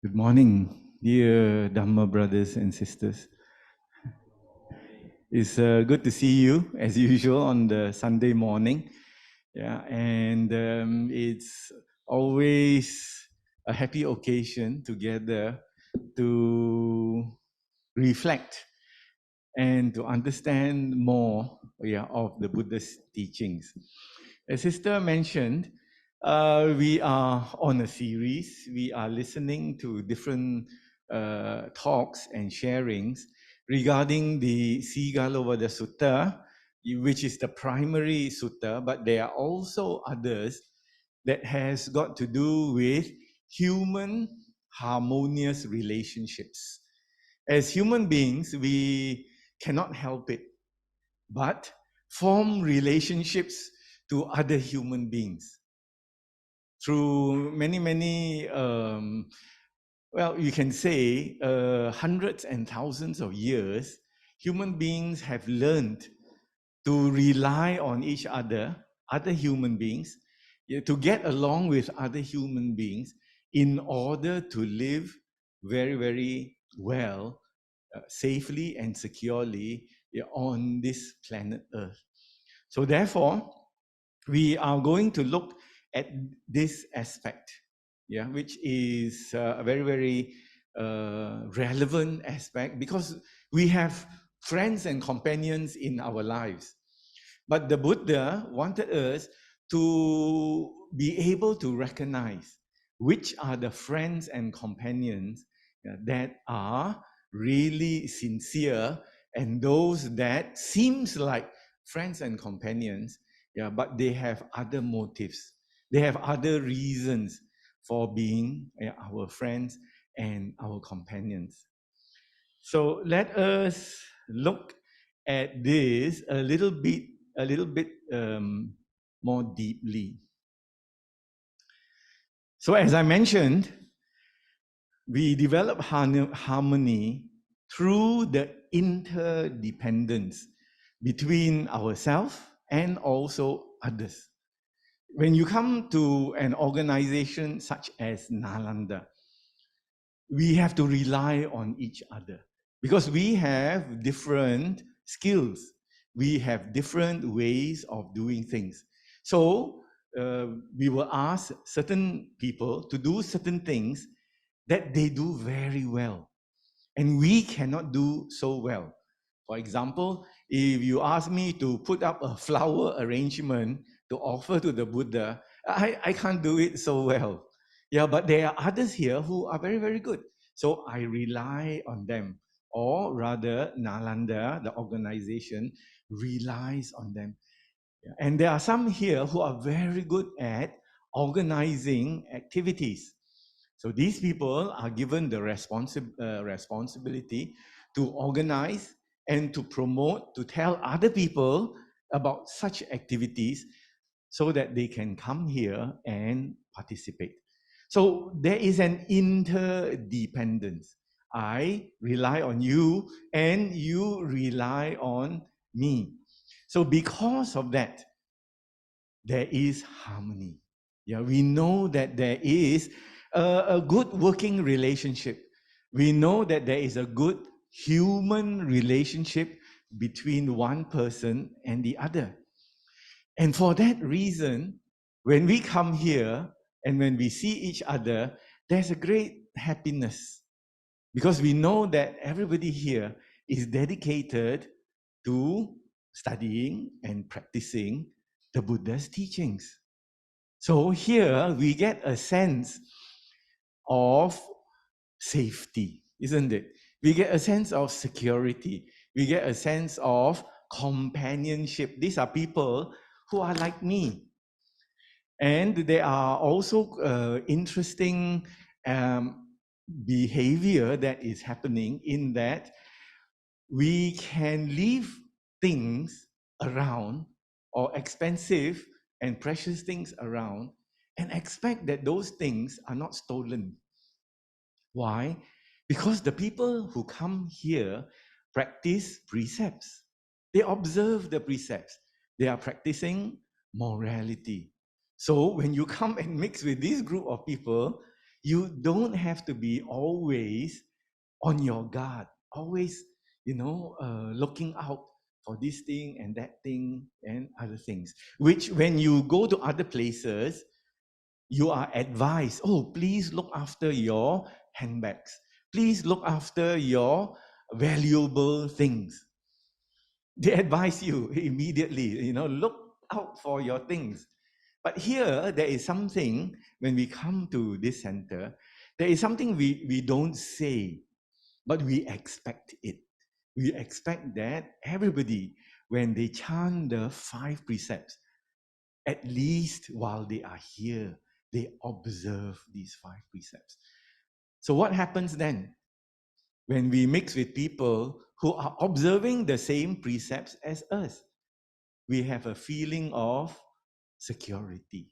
Good morning, dear Dhamma brothers and sisters. It's good to see you as usual on the Sunday morning. Yeah, and it's always a happy occasion together to reflect and to understand more of the Buddha's teachings. As Sister mentioned, we are on a series. We are listening to different talks and sharings regarding the Sigalovada Sutta, which is the primary sutta, but there are also others that has got to do with human harmonious relationships. As human beings, we cannot help it but form relationships to other human beings through many well, you can say hundreds and thousands of years. Human beings have learned to rely on each other, other human beings, to get along with other human beings in order to live very well, safely and securely on this planet Earth. So therefore, we are going to look at this aspect, which is a very relevant aspect because we have friends and companions in our lives. But the Buddha wanted us to be able to recognize which are the friends and companions that are really sincere and those that seems like friends and companions, but they have other motives. They have other reasons for being our friends and our companions. So let us look at this a little bit more deeply. So as I mentioned, we develop harmony through the interdependence between ourselves and also others. When you come to an organization such as Nalanda, we have to rely on each other because we have different skills. We have different ways of doing things. So we will ask certain people to do certain things that they do very well. And we cannot do so well. For example, if you ask me to put up a flower arrangement to offer to the Buddha, I can't do it so well. Yeah, but there are others here who are very good. So I rely on them. Or rather, Nalanda, the organization, relies on them. And there are some here who are very good at organizing activities. So these people are given the responsibility to organize and to promote, to tell other people about such activities so that they can come here and participate. So there is an interdependence. I rely on you and you rely on me. So because of that, there is harmony. Yeah, we know that there is a good working relationship. We know that there is a good human relationship between one person and the other. And for that reason, when we come here and when we see each other, there's a great happiness because we know that everybody here is dedicated to studying and practicing the Buddha's teachings. So here we get a sense of safety, isn't it? We get a sense of security. We get a sense of companionship. These are people who are like me. And there are also interesting behavior that is happening in that we can leave things around or expensive and precious things around and expect that those things are not stolen. Why? Because the people who come here practice precepts. They observe the precepts. They are practicing morality. So when you come and mix with this group of people, You don't have to be always on your guard, always, looking out for this thing and that thing and other things, which when you go to other places, you are advised, oh, please look after your handbags. Please look after your valuable things. They advise you immediately, look out for your things. But here, there is something, when we come to this center, there is something we don't say, but we expect it. We expect that everybody, when they chant the 5 precepts, at least while they are here, they observe these 5 precepts. So what happens then? When we mix with people who are observing the same precepts as us, we have a feeling of security.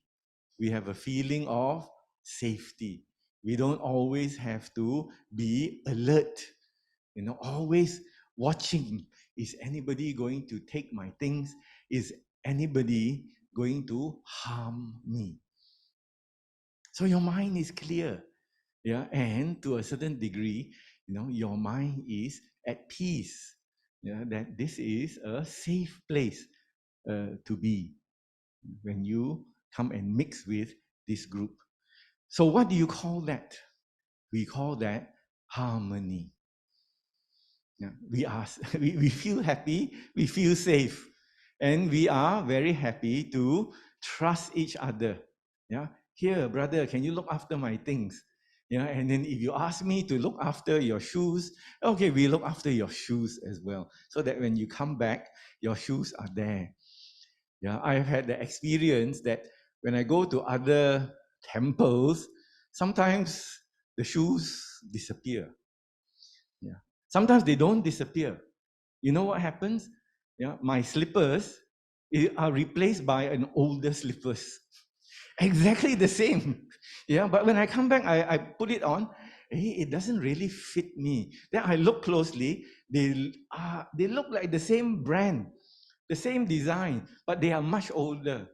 We have a feeling of safety. We don't always have to be alert, always watching. Is anybody going to take my things? Is anybody going to harm me? So your mind is clear, yeah, and to a certain degree, your mind is at peace, yeah, that this is a safe place to be when you come and mix with this group. So what do you call that? We call that harmony. Yeah, we feel happy, we feel safe, and we are very happy to trust each other. Yeah, here, brother, can you look after my things? Yeah, and then if you ask me to look after your shoes, okay, we look after your shoes as well, so that when you come back, your shoes are there. Yeah, I've had the experience that when I go to other temples, sometimes the shoes disappear. Yeah, sometimes they don't disappear. You know what happens? Yeah, my slippers are replaced by an older slippers. Exactly the same. Yeah, but when I come back, I put it on. Hey, it doesn't really fit me. Then I look closely. They look like the same brand, the same design, but they are much older.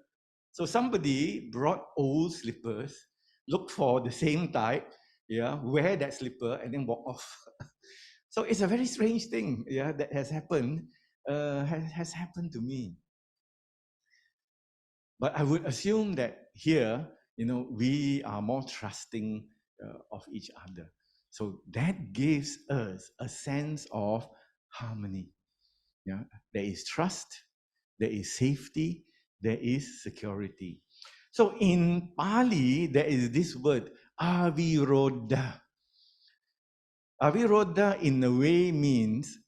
So somebody brought old slippers, look for the same type, yeah, wear that slipper, and then walk off. So it's a very strange thing, yeah, that has happened, has happened to me. But I would assume that here, we are more trusting of each other. So that gives us a sense of harmony. Yeah, there is trust, there is safety, there is security. So in Pali, there is this word, aviroda. Aviroda in a way means,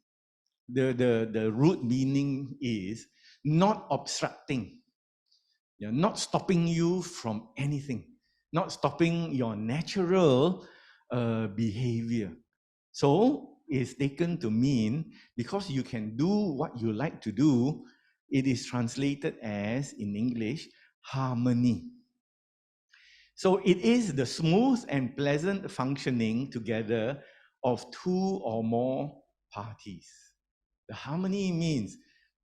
the root meaning is not obstructing, yeah, not stopping you from anything, not stopping your natural behavior. So it's taken to mean, because you can do what you like to do, it is translated as, in English, harmony. So it is the smooth and pleasant functioning together of two or more parties. The harmony means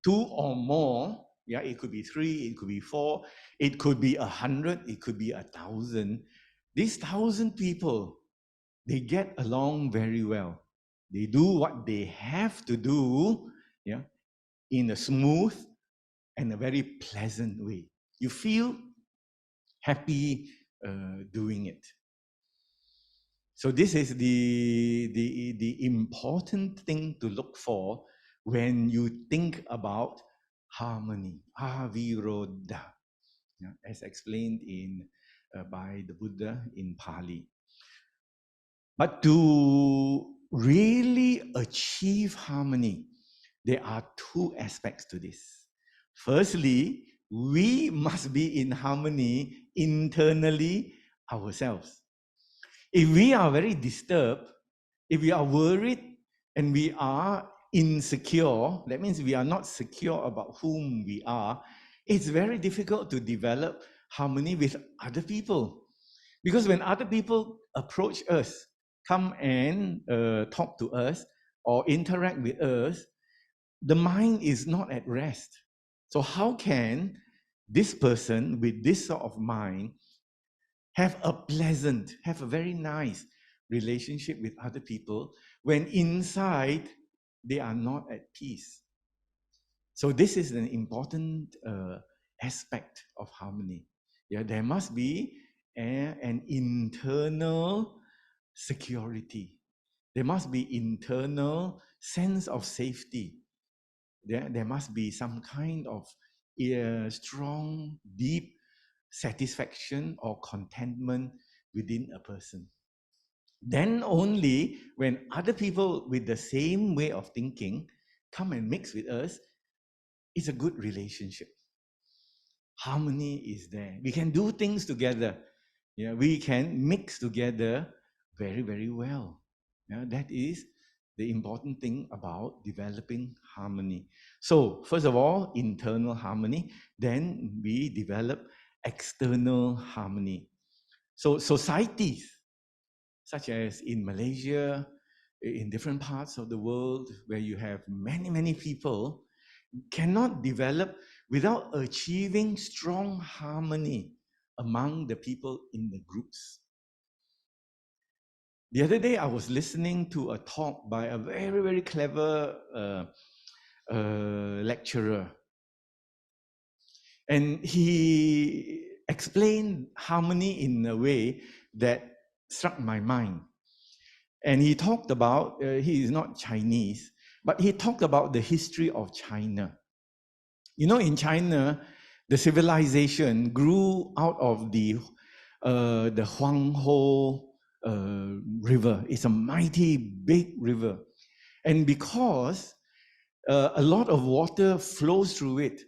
two or more. Yeah, it could be 3, it could be 4, it could be 100, it could be 1,000. These 1,000 people, they get along very well. They do what they have to do, yeah, in a smooth and a very pleasant way. You feel happy doing it. So this is the important thing to look for when you think about harmony, aviroda, yeah, as explained by the Buddha in Pali. But to really achieve harmony, there are 2 aspects to this. Firstly, we must be in harmony internally ourselves. If we are very disturbed, if we are worried and we are insecure, that means we are not secure about whom we are, it's very difficult to develop harmony with other people. Because when other people approach us, come and talk to us or interact with us, the mind is not at rest. So how can this person with this sort of mind have a very nice relationship with other people when inside they are not at peace. So this is an important aspect of harmony. Yeah, there must be an internal security. There must be internal sense of safety. There must be some kind of strong, deep satisfaction or contentment within a person. Then only when other people with the same way of thinking come and mix with us, it's a good relationship. Harmony is there. We can do things together. Yeah, we can mix together very, very well. Yeah, that is the important thing about developing harmony. So, first of all, internal harmony, then we develop external harmony. So, societies, such as in Malaysia, in different parts of the world where you have many, many people, cannot develop without achieving strong harmony among the people in the groups. The other day, I was listening to a talk by a very, very clever lecturer, and he explained harmony in a way that struck my mind. And he talked about, he is not Chinese, but he talked about the history of China. You know, in China, the civilization grew out of the Huanghe River. It's a mighty big river. And because a lot of water flows through it,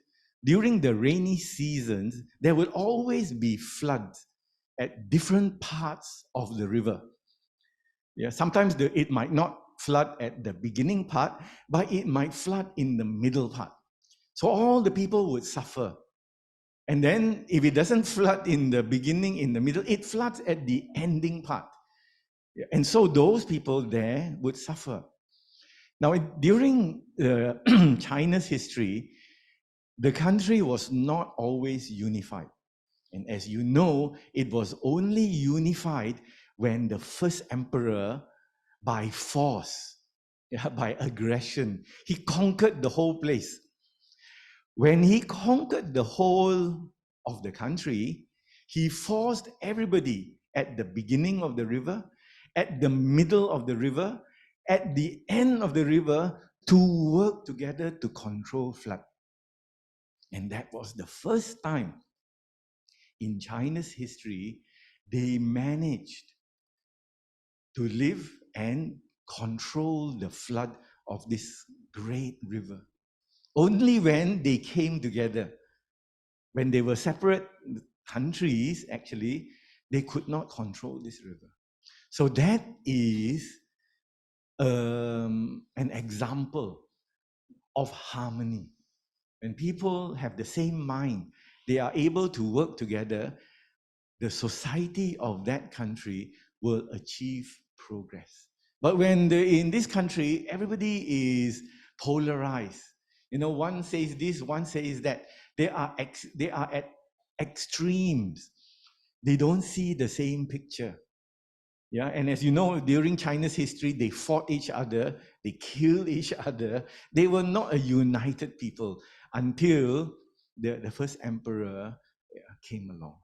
during the rainy seasons, there will always be floods at different parts of the river. Yeah, sometimes it might not flood at the beginning part, but it might flood in the middle part. So all the people would suffer. And then if it doesn't flood in the beginning, in the middle, it floods at the ending part. Yeah, and so those people there would suffer. Now, during China's history, the country was not always unified. And as you know, it was only unified when the first emperor, by force, yeah, by aggression, he conquered the whole place. When he conquered the whole of the country, he forced everybody at the beginning of the river, at the middle of the river, at the end of the river to work together to control flood. And that was the first time in China's history they managed to live and control the flood of this great river. Only when they came together, when they were separate countries, actually, they could not control this river. So that is an example of harmony. When people have the same mind, they are able to work together, the society of that country will achieve progress. But when in this country, everybody is polarized. You know, one says this, one says that. They are at extremes. They don't see the same picture. Yeah, and as you know, during China's history, they fought each other, they killed each other. They were not a united people until the first emperor came along.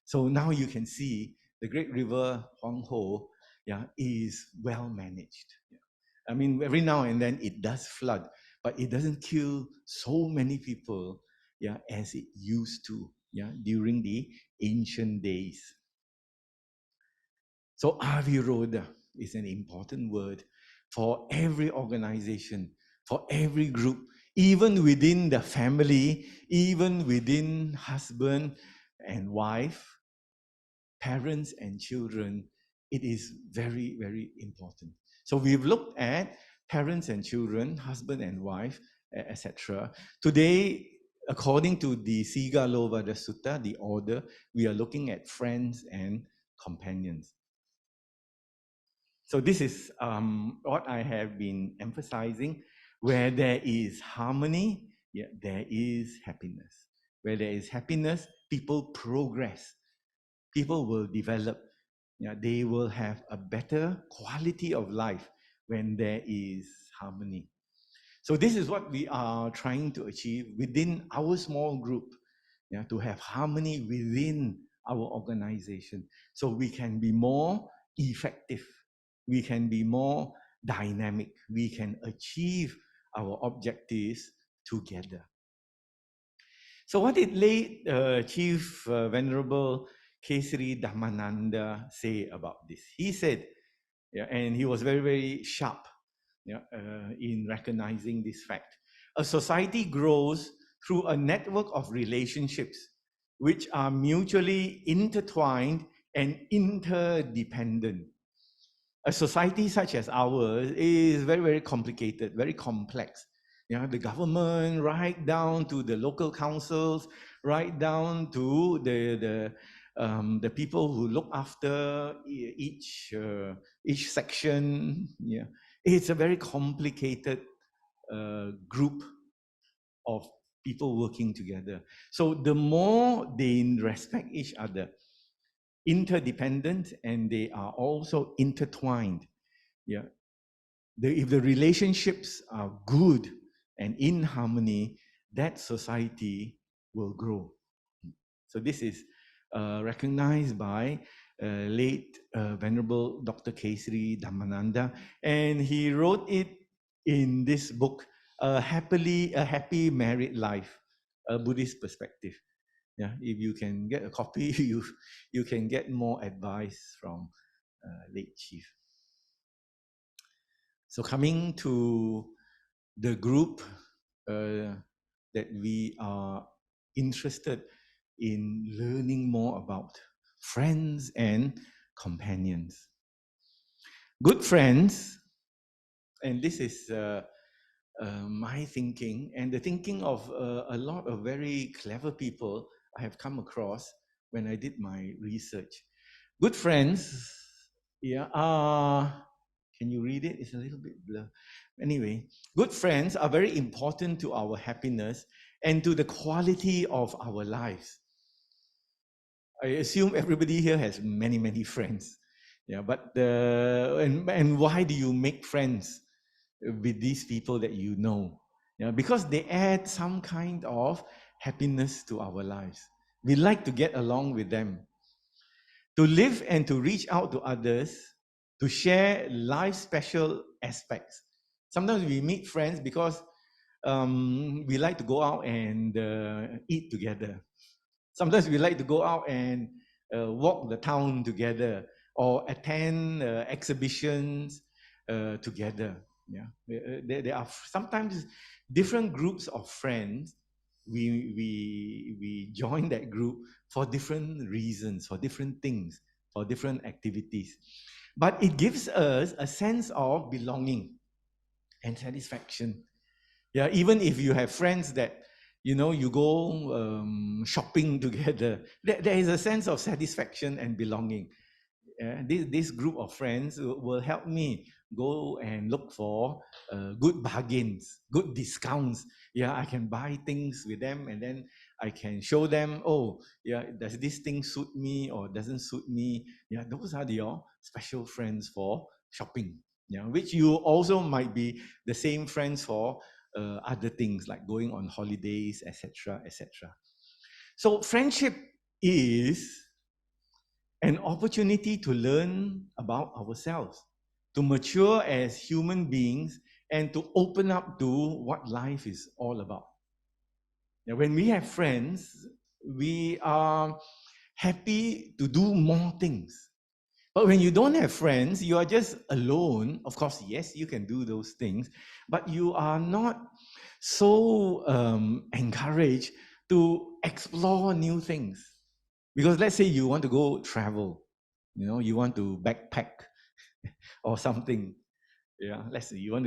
So now you can see the great river Huanghe, yeah, is well managed. Yeah. I mean, every now and then it does flood, but it doesn't kill so many people, yeah, as it used to, yeah, during the ancient days. So Aviroda is an important word for every organization, for every group, even within the family, even within husband and wife, parents and children. It is very, very important. So we've looked at parents and children, husband and wife, etc. Today, according to the Sigalovada Sutta, the order, we are looking at friends and companions. So this is what I have been emphasizing. Where there is harmony, yeah, there is happiness. Where there is happiness, people progress. people will develop. Yeah, they will have a better quality of life when there is harmony. So this is what we are trying to achieve within our small group, yeah, to have harmony within our organization, so we can be more effective, we can be more dynamic, we can achieve our objectives together. So what did late Chief Venerable Kesari Dhammananda say about this? He said, yeah, and he was very, very sharp, yeah, in recognizing this fact. A society grows through a network of relationships which are mutually intertwined and interdependent. A society such as ours is very, very complicated, very complex. You know, the government, right down to the local councils, right down to the people who look after each section. Yeah, it's a very complicated group of people working together. So the more they respect each other, interdependent, and they are also intertwined. Yeah, if the relationships are good and in harmony, that society will grow. So this is recognized by late Venerable Dr. Kesari Dhammananda, and he wrote it in this book, a Happy Married Life, a Buddhist perspective. Yeah, if you can get a copy, you can get more advice from late Chief. So coming to the group that we are interested in learning more about, friends and companions. Good friends, and this is my thinking and the thinking of a lot of very clever people I have come across when I did my research. Good friends, yeah, can you read it? It's a little bit blur. Anyway, good friends are very important to our happiness and to the quality of our lives. I assume everybody here has many, many friends. Yeah, but and why do you make friends with these people that you know? Yeah, because they add some kind of happiness to our lives. We like to get along with them, to live and to reach out to others, to share life's special aspects. Sometimes we meet friends because we like to go out and eat together. Sometimes we like to go out and walk the town together or attend exhibitions together. Yeah, there are sometimes different groups of friends. We join that group for different reasons, for different things, for different activities, but it gives us a sense of belonging and satisfaction. Yeah, even if you have friends that you go shopping together, there is a sense of satisfaction and belonging. This group of friends will help me go and look for good bargains, good discounts. Yeah, I can buy things with them, and then I can show them, oh, yeah, does this thing suit me or doesn't suit me? Yeah, those are your special friends for shopping. Yeah, which you also might be the same friends for other things like going on holidays, etc., etc. So friendship is an opportunity to learn about ourselves, to mature as human beings, and to open up to what life is all about. Now, when we have friends, we are happy to do more things. But when you don't have friends, you are just alone. Of course, yes, you can do those things, but you are not so encouraged to explore new things. Because let's say you want to go travel, you want to backpack or something. Yeah, let's say you want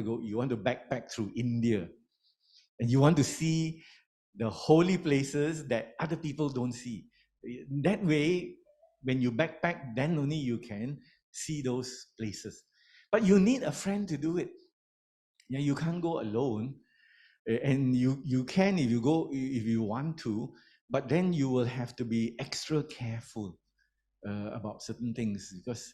to backpack through India, and you want to see the holy places that other people don't see. That way, when you backpack, then only you can see those places. But you need a friend to do it. Yeah, you can't go alone. And you can if you go, if you want to, but then you will have to be extra careful. about certain things, because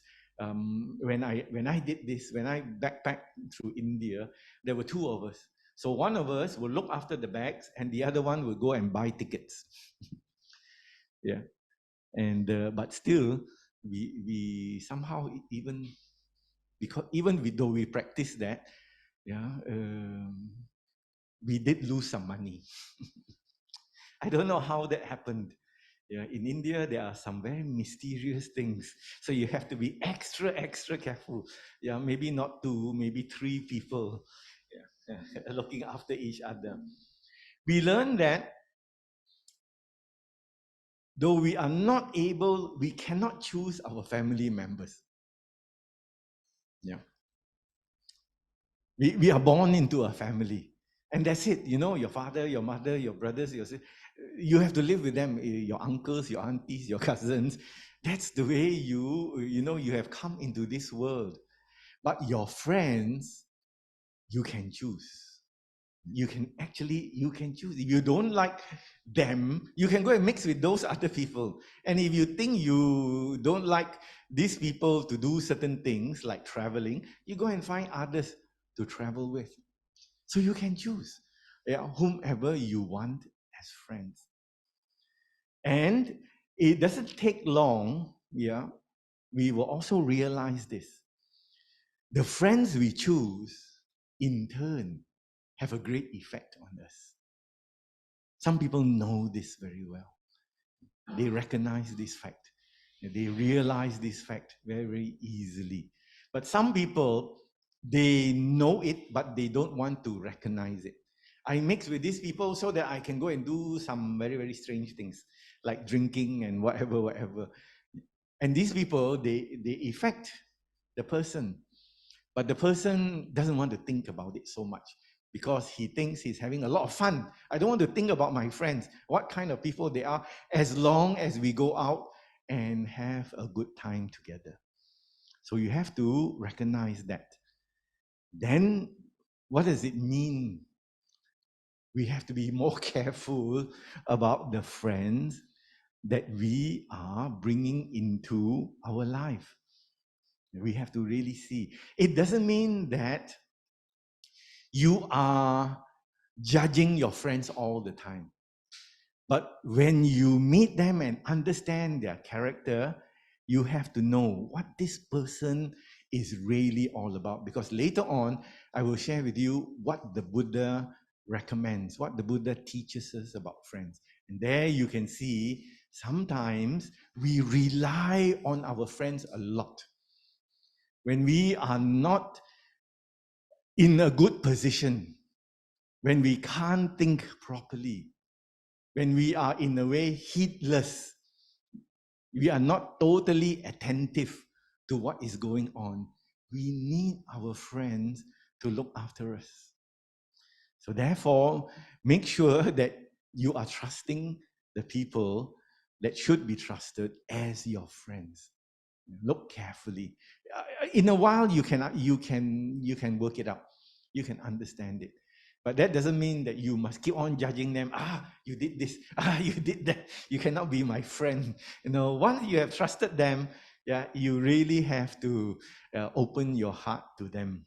when I did this, when I backpacked through India, there were two of us. So one of us will look after the bags, and the other one will go and buy tickets. Yeah, and but still, we somehow even, because even though we practice that, yeah, we did lose some money. I don't know how that happened. Yeah, in India, there are some very mysterious things. So you have to be extra, extra careful. Yeah, maybe not two, maybe three people, yeah, looking after each other. We learn that though we are not able, we cannot choose our family members. Yeah. We are born into a family. And that's it. You know, your father, your mother, your brothers, you have to live with them, your uncles, your aunties, your cousins. That's the way you have come into this world. But your friends, you can choose. You can choose. If you don't like them, you can go and mix with those other people. And if you think you don't like these people to do certain things like traveling, you go and find others to travel with. So you can choose, yeah, whomever you want as friends. And it doesn't take long, yeah, we will also realize this. The friends we choose, in turn, have a great effect on us. Some people know this very well. They recognize this fact. They realize this fact very, very easily. But some people, they know it, but they don't want to recognize it. I mix with these people so that I can go and do some very, very strange things, like drinking and whatever, whatever. And these people, they affect the person, but the person doesn't want to think about it so much because he thinks he's having a lot of fun. I don't want to think about my friends, what kind of people they are, as long as we go out and have a good time together. So you have to recognize that. Then, what does it mean? We have to be more careful about the friends that we are bringing into our life. We have to really see. It doesn't mean that you are judging your friends all the time. But when you meet them and understand their character, you have to know what this person is really all about. Because later on, I will share with you what the Buddha recommends, what the Buddha teaches us about friends. And there you can see sometimes we rely on our friends a lot. When we are not in a good position, when we can't think properly, when we are in a way heedless, we are not totally attentive to what is going on, we need our friends to look after us. So therefore, make sure that you are trusting the people that should be trusted as your friends. Look carefully. In a while, you can work it out. You can understand it. But that doesn't mean that you must keep on judging them. You did this. You did that. You cannot be my friend. Once you have trusted them, yeah, you really have to open your heart to them.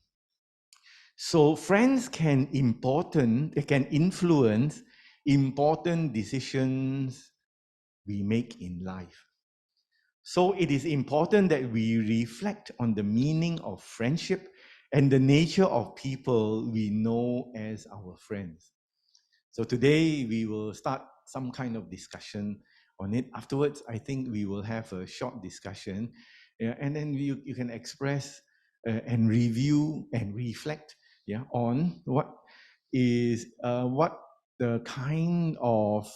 So friends they can influence important decisions we make in life. So it is important that we reflect on the meaning of friendship and the nature of people we know as our friends. So today we will start some kind of discussion on it. Afterwards, I think we will have a short discussion, and then you can express and review and reflect, yeah, on what the kind of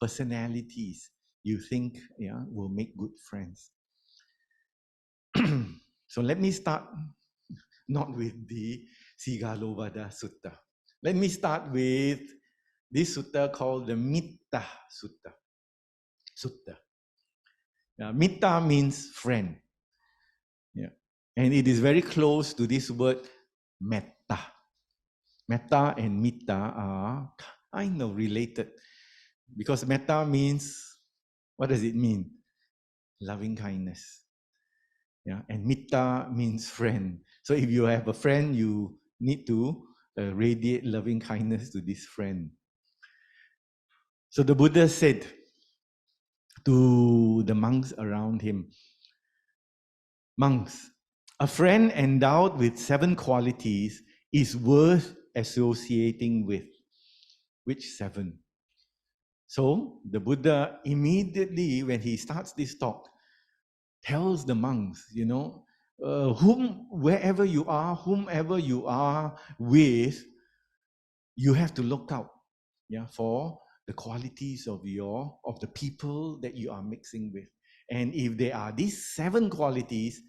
personalities you think, yeah, will make good friends. So let me start not with the Sigalovada Sutta. Let me start with this sutta called the Mitta Sutta. Mitta means friend. Yeah. And it is very close to this word metta. Metta and mitta are kind of related because metta means, what does it mean? loving kindness. Yeah, and mitta means friend. So if you have a friend, you need to radiate loving kindness to this friend. So the Buddha said to the monks around him, monks, a friend endowed with 7 qualities is worth associating with. Which 7? So the Buddha immediately, when he starts this talk, tells the monks, wherever you are with, you have to look out, for the qualities of the people that you are mixing with. And if there are these 7 qualities,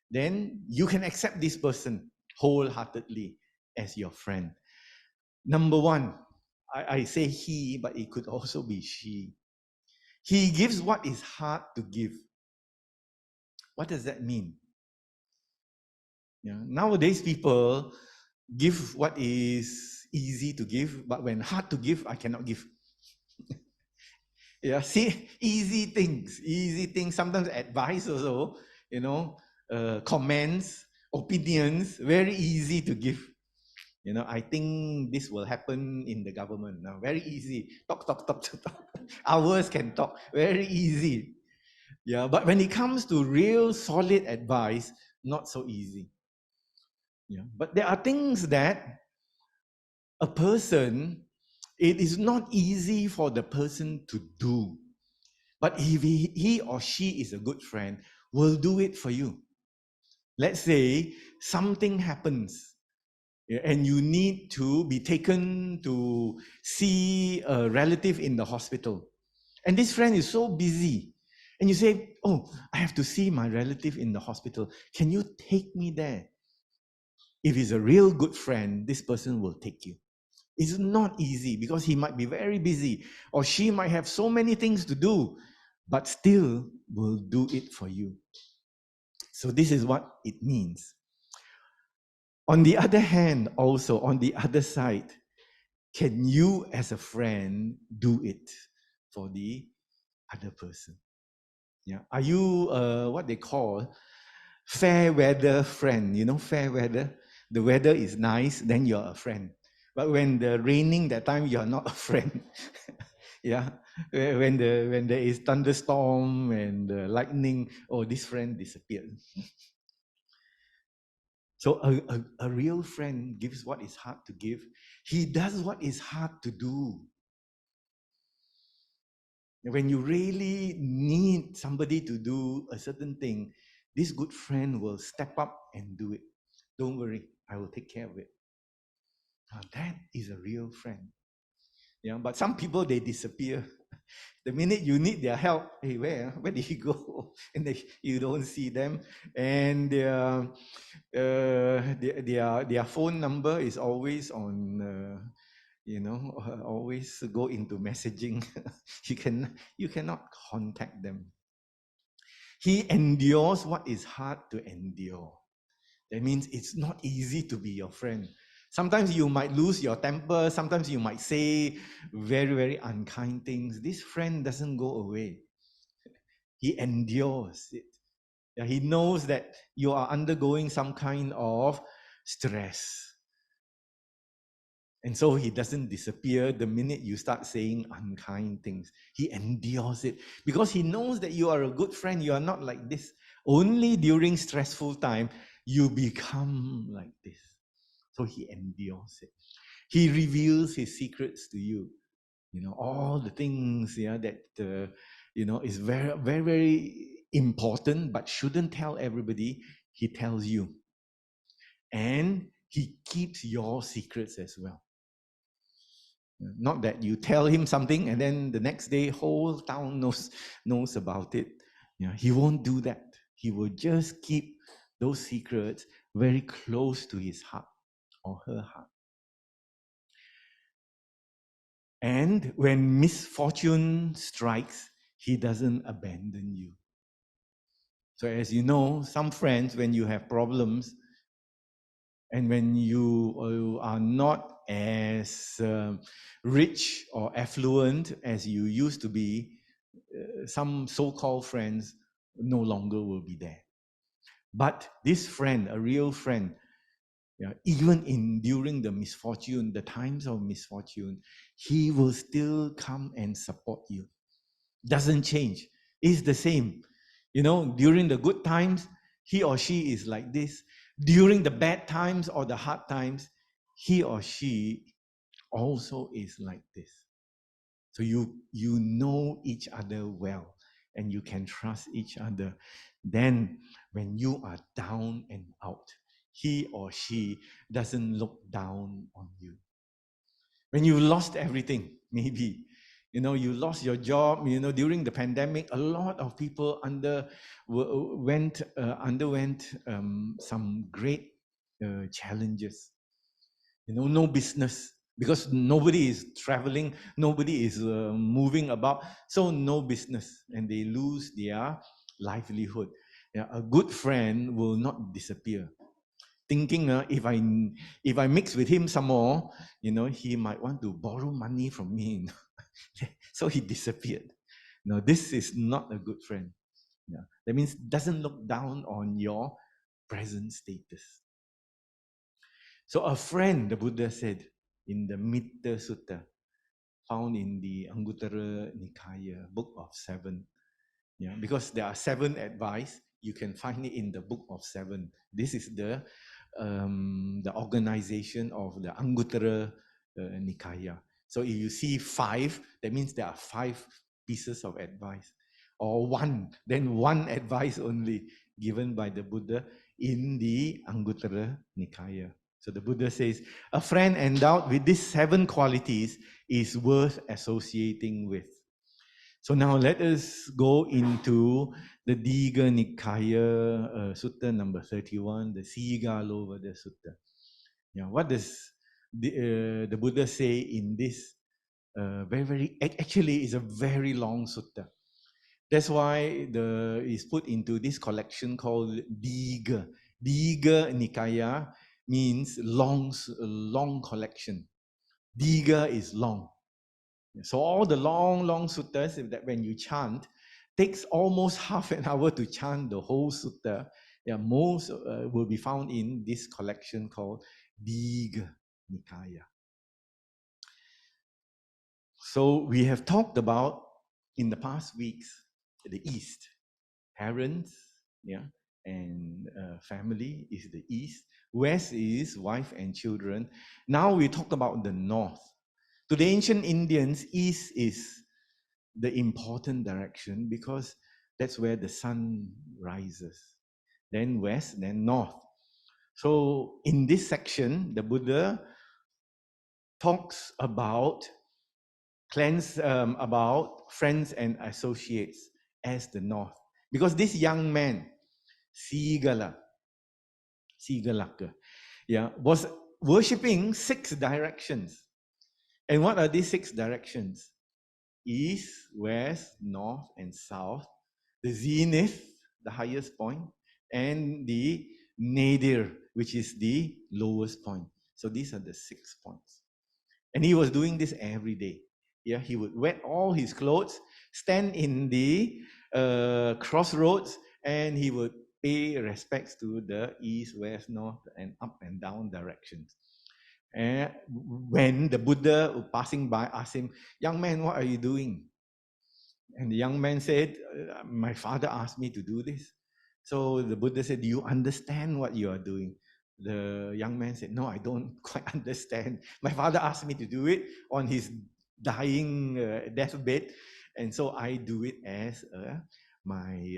then you can accept this person wholeheartedly as your friend. Number 1, I say he, but it could also be she. He gives what is hard to give. What does that mean? Nowadays, people give what is easy to give, but when hard to give, I cannot give. See, easy things, sometimes advice also, comments, opinions, very easy to give. I think this will happen in the government now. Very easy. Talk. Hours can talk. Very easy. But when it comes to real solid advice, not so easy. But there are things that a person, it is not easy for the person to do. But if he or she is a good friend, will do it for you. Let's say something happens, and you need to be taken to see a relative in the hospital. And this friend is so busy. And you say, oh, I have to see my relative in the hospital. Can you take me there? If he's a real good friend, this person will take you. It's not easy because he might be very busy or she might have so many things to do, but still will do it for you. So this is what it means. On the other hand, also on the other side, can you as a friend do it for the other person? Are you what they call fair weather friend? Fair weather. The weather is nice, then you're a friend. But when the raining, that time you're not a friend. When there is thunderstorm and lightning, oh, this friend disappeared. So a real friend gives what is hard to give. He does what is hard to do. When you really need somebody to do a certain thing, this good friend will step up and do it. Don't worry, I will take care of it. Now that is a real friend. But some people, they disappear. The minute you need their help, hey, where did he go? And you don't see them. And their phone number is always on, always go into messaging. You cannot contact them. He endures what is hard to endure. That means it's not easy to be your friend. Sometimes you might lose your temper. Sometimes you might say very, very unkind things. This friend doesn't go away. He endures it. He knows that you are undergoing some kind of stress. And so he doesn't disappear the minute you start saying unkind things. He endures it because he knows that you are a good friend. You are not like this. Only during stressful time, you become like this. So he endures it. He reveals his secrets to you. All the things that is very, very, very important, but shouldn't tell everybody. He tells you. And he keeps your secrets as well. Not that you tell him something and then the next day whole town knows about it. He won't do that. He will just keep those secrets very close to his heart or her heart. And when misfortune strikes, he doesn't abandon you. So as you know, some friends, when you have problems and when you are not as rich or affluent as you used to be, some so-called friends no longer will be there. But this friend, a real friend, yeah, even in during the misfortune, the times of misfortune, he will still come and support you. Doesn't change. It's the same. You know, during the good times, he or she is like this. During the bad times or the hard times, he or she also is like this. So you know each other well and you can trust each other. Then when you are down and out, he or she doesn't look down on you. When you lost everything, maybe, you know, you lost your job, you know, during the pandemic, a lot of people underwent some great challenges. You know, no business because nobody is traveling, nobody is moving about, so no business, and they lose their livelihood. Yeah, a good friend will not disappear thinking if I mix with him some more, you know, he might want to borrow money from me. So he disappeared. No, this is not a good friend. Yeah. That means doesn't look down on your present status. So a friend, the Buddha said in the Mitta Sutta, found in the Anguttara Nikaya, book of 7. Yeah, because there are 7 advice, you can find it in the book of 7. This is the organization of the Anguttara Nikaya. So if you see 5, that means there are 5 pieces of advice, or 1, then 1 advice only given by the Buddha in the Anguttara Nikaya. So the Buddha says, a friend endowed with these 7 qualities is worth associating with. So now let us go into the Digha Nikaya Sutta number 31, the Sigalovada Sutta. Yeah, what does the Buddha say in this actually is a very long sutta. That's why is put into this collection called Digha. Digha Nikaya means long collection. Digha is long. So all the long suttas that when you chant, takes almost half an hour to chant the whole sutta. Yeah, most will be found in this collection called Digha Nikaya. So we have talked about in the past weeks the East, parents, yeah, and family is the East. West is wife and children. Now we talk about the North. To the ancient Indians, East is the important direction because that's where the sun rises. Then West, then North. So in this section, the Buddha talks about about friends and associates as the North. Because this young man, Sigalaka, yeah, was worshipping 6 directions. And what are these 6 directions? East, west, north, and south. The zenith, the highest point, and the nadir, which is the lowest point. So these are the 6 points. And he was doing this every day. Yeah, he would wet all his clothes, stand in the crossroads, and he would pay respects to the east, west, north, and up and down directions. And when the Buddha passing by asked him, "Young man, what are you doing?" And the young man said, my father asked me to do this. So the Buddha said, do you understand what you are doing? The young man said, no, I don't quite understand. My father asked me to do it on his dying deathbed. And so I do it as my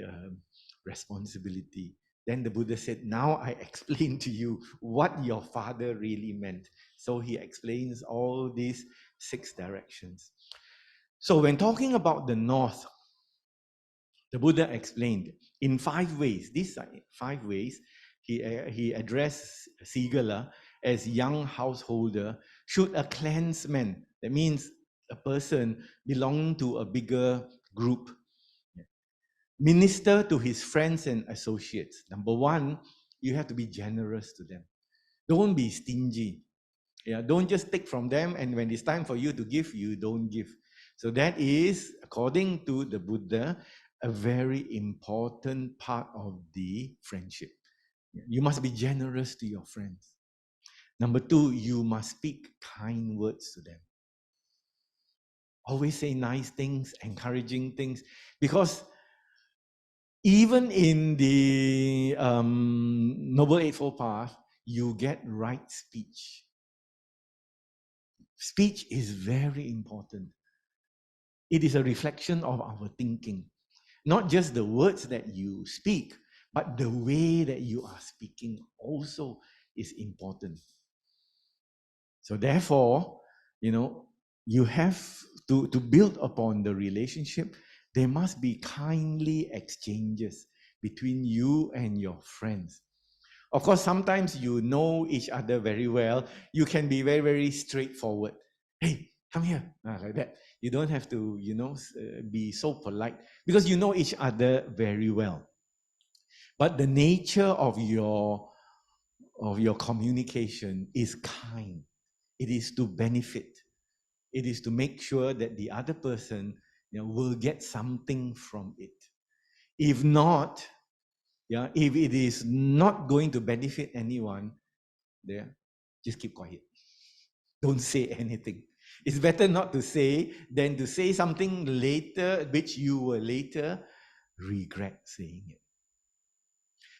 responsibility. Then the Buddha said, now I explain to you what your father really meant. So he explains all these 6 directions. So when talking about the North, the Buddha explained in 5 ways. These are 5 ways he addressed Sigala as young householder. Should a clansman, that means a person belonging to a bigger group, minister to his friends and associates. Number 1, you have to be generous to them. Don't be stingy. Yeah, don't just take from them, and when it's time for you to give, you don't give. So that is, according to the Buddha, a very important part of the friendship. You must be generous to your friends. Number two, you must speak kind words to them. Always say nice things, encouraging things, because even in the Noble Eightfold Path, you get right speech. Speech is very important. It is a reflection of our thinking. Not just the words that you speak, but the way that you are speaking also is important. So therefore, you have to build upon the relationship. There must be kindly exchanges between you and your friends. Of course, sometimes you know each other very well. You can be very, very straightforward. Hey, come here, like that. You don't have to, be so polite because you know each other very well. But the nature of your communication is kind. It is to benefit. It is to make sure that the other person, will get something from it. If not, if it is not going to benefit anyone, just keep quiet. Don't say anything. It's better not to say than to say something later, which you will later regret saying it.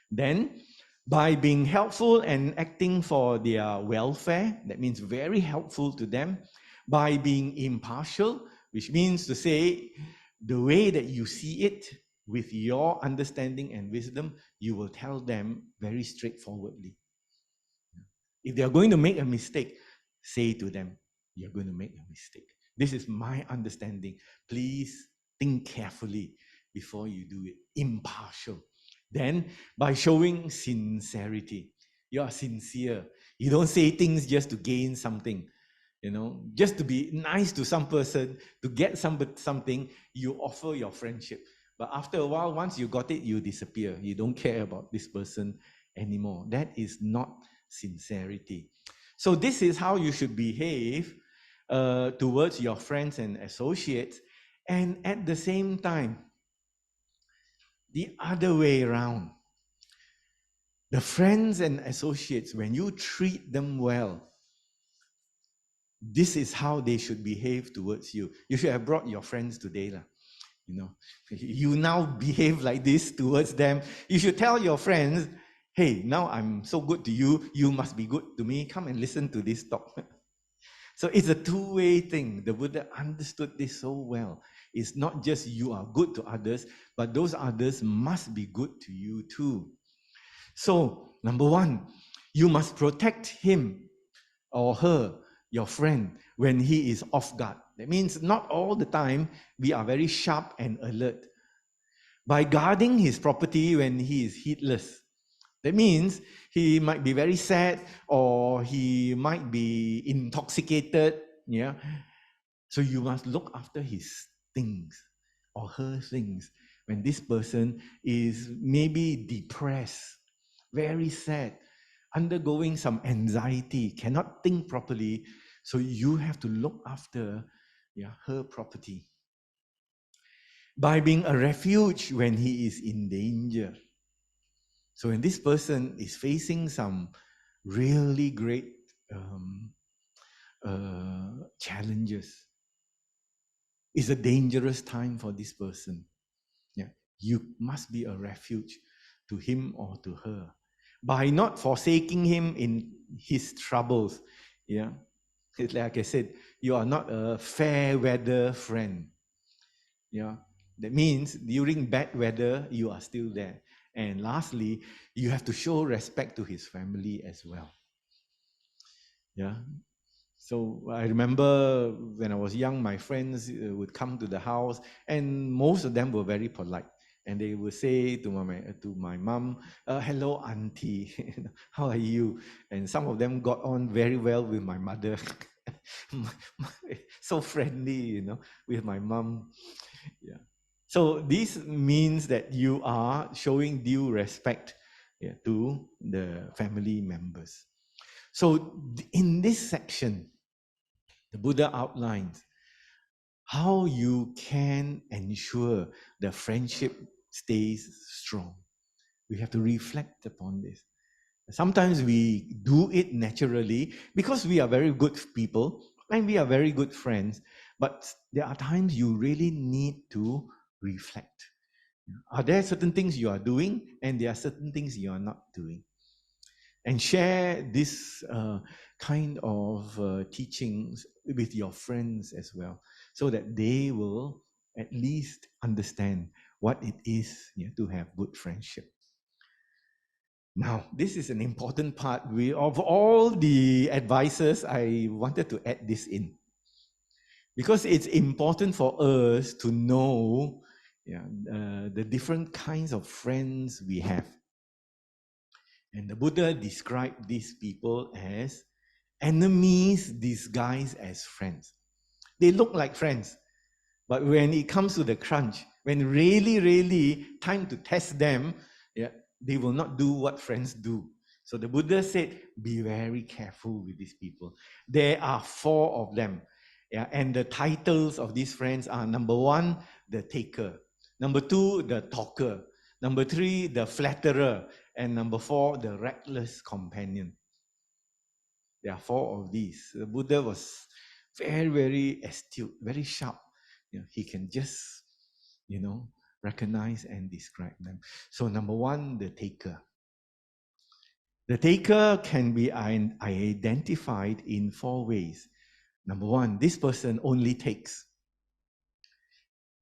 Then, by being helpful and acting for their welfare, that means very helpful to them. By being impartial, which means to say the way that you see it with your understanding and wisdom, you will tell them very straightforwardly. If they are going to make a mistake, say to them, you're going to make a mistake. This is my understanding. Please think carefully before you do it. Impartial. Then, by showing sincerity, you are sincere. You don't say things just to gain something. Just to be nice to some person, to get something, you offer your friendship. But after a while, once you got it, you disappear. You don't care about this person anymore. That is not sincerity. So this is how you should behave towards your friends and associates. And at the same time, the other way around, the friends and associates, when you treat them well, this is how they should behave towards you. You should have brought your friends today. You now behave like this towards them. You should tell your friends, hey, now I'm so good to you. You must be good to me. Come and listen to this talk. So it's a two-way thing. The Buddha understood this so well. It's not just you are good to others, but those others must be good to you too. So, number one, you must protect him or her, your friend, when he is off guard. That means not all the time we are very sharp and alert. By guarding his property when he is heedless, that means he might be very sad or he might be intoxicated. Yeah. So you must look after his things or her things when this person is maybe depressed, very sad, undergoing some anxiety, cannot think properly. So you have to look after her property. By being a refuge when he is in danger. So when this person is facing some really great challenges, it's a dangerous time for this person. Yeah, you must be a refuge to him or to her by not forsaking him in his troubles. Yeah, it's like I said, you are not a fair weather friend. Yeah, that means during bad weather, you are still there. And lastly, you have to show respect to his family as well. Yeah. So I remember when I was young, my friends would come to the house, and most of them were very polite. And they would say to my mom, "Hello, auntie. How are you?" And some of them got on very well with my mother, so friendly, with my mom. Yeah. So this means that you are showing due respect, to the family members. So in this section, the Buddha outlines how you can ensure the friendship stays strong. We have to reflect upon this. Sometimes we do it naturally because we are very good people and we are very good friends. But there are times you really need to reflect. Are there certain things you are doing and there are certain things you are not doing? And share this kind of teachings with your friends as well, so that they will at least understand what it is, yeah, to have good friendship. Now, this is an important part. Of all the advices, I wanted to add this in because it's important for us to know, yeah, the different kinds of friends we have. And the Buddha described these people as enemies disguised as friends. They look like friends, but when it comes to the crunch, when really time to test them, yeah, they will not do what friends do. So the Buddha said, be very careful with these people. There are 4 of them. Yeah, and the titles of these friends are: number 1, the taker; number 2, the talker; number 3, the flatterer; and number 4, the reckless companion. There are 4 of these. The Buddha was very astute, very sharp. He can just, recognize and describe them. So number 1, the taker. The taker can be identified in 4 ways. Number 1, this person only takes.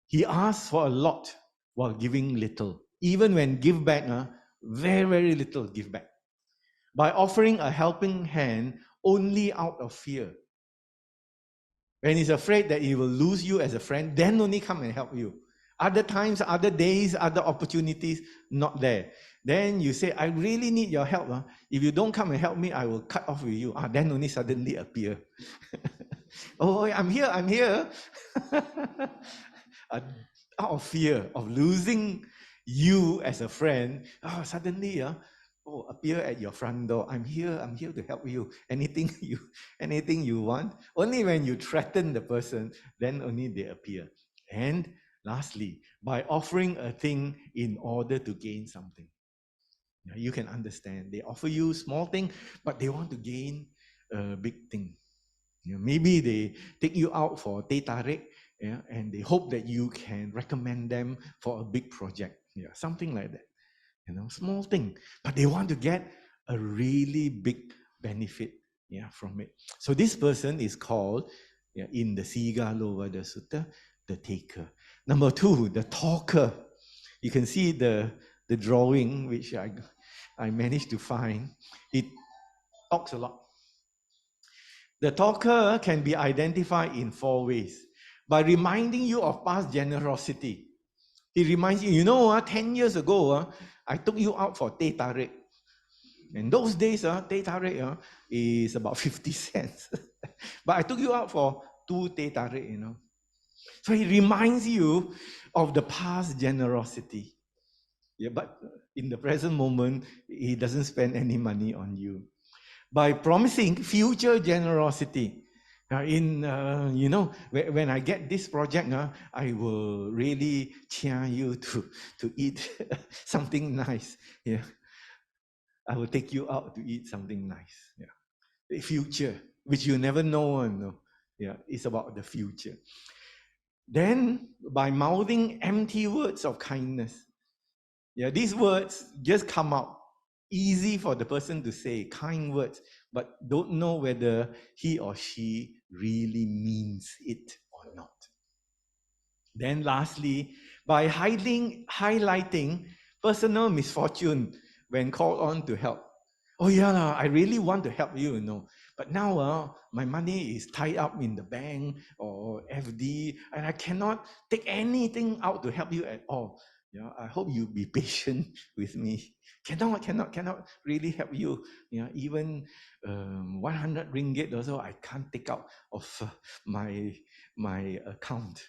He asks for a lot while giving little. Even when give back, very little give back. By offering a helping hand only out of fear. When he's afraid that he will lose you as a friend, then only come and help you. Other times, other days, other opportunities, not there. Then you say, I really need your help. If you don't come and help me, I will cut off with you. Then only suddenly appear. Oh, I'm here. Out of fear of losing you as a friend, suddenly, appear at your front door. I'm here to help you. Anything you want. Only when you threaten the person, then only they appear. And lastly, by offering a thing in order to gain something. Now, you can understand. They offer you small thing, but they want to gain a big thing. Maybe they take you out for teh tarik, and they hope that you can recommend them for a big project. Something like that. Small thing, but they want to get a really big benefit, from it. So this person is called, in the Sigalovada Sutta, the taker. Number 2, the talker. You can see the drawing which I managed to find. It talks a lot. The talker can be identified in 4 ways. By reminding you of past generosity. He reminds you, 10 years ago, I took you out for teh tarik. In those days, teh tarik is about 50 cents. But I took you out for 2 teh tarik, So he reminds you of the past generosity. But in the present moment, he doesn't spend any money on you. By promising future generosity. When I get this project, I will really cheer you to eat something nice. I will take you out to eat something nice. The future, which you never know. It's about the future. Then, by mouthing empty words of kindness. These words just come out. Easy for the person to say kind words, but don't know whether he or she really means it or not. Then lastly, by highlighting personal misfortune when called on to help. I really want to help you, but now my money is tied up in the bank or FD, and I cannot take anything out to help you at all. I hope you be patient with me. Cannot really help you. Even 100 ringgit also I can't take out of my account.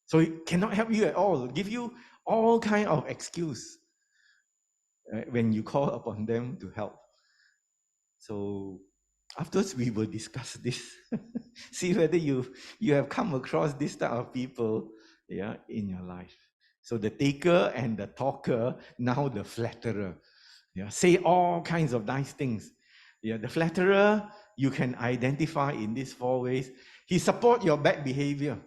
So it cannot help you at all. Give you all kind of excuse when you call upon them to help. So Afterwards, we will discuss this. See whether you have come across this type of people, yeah, in your life. So the taker and the talker, now the flatterer. Yeah, say all kinds of nice things. Yeah, the flatterer, you can identify in these four ways. He support your bad behavior.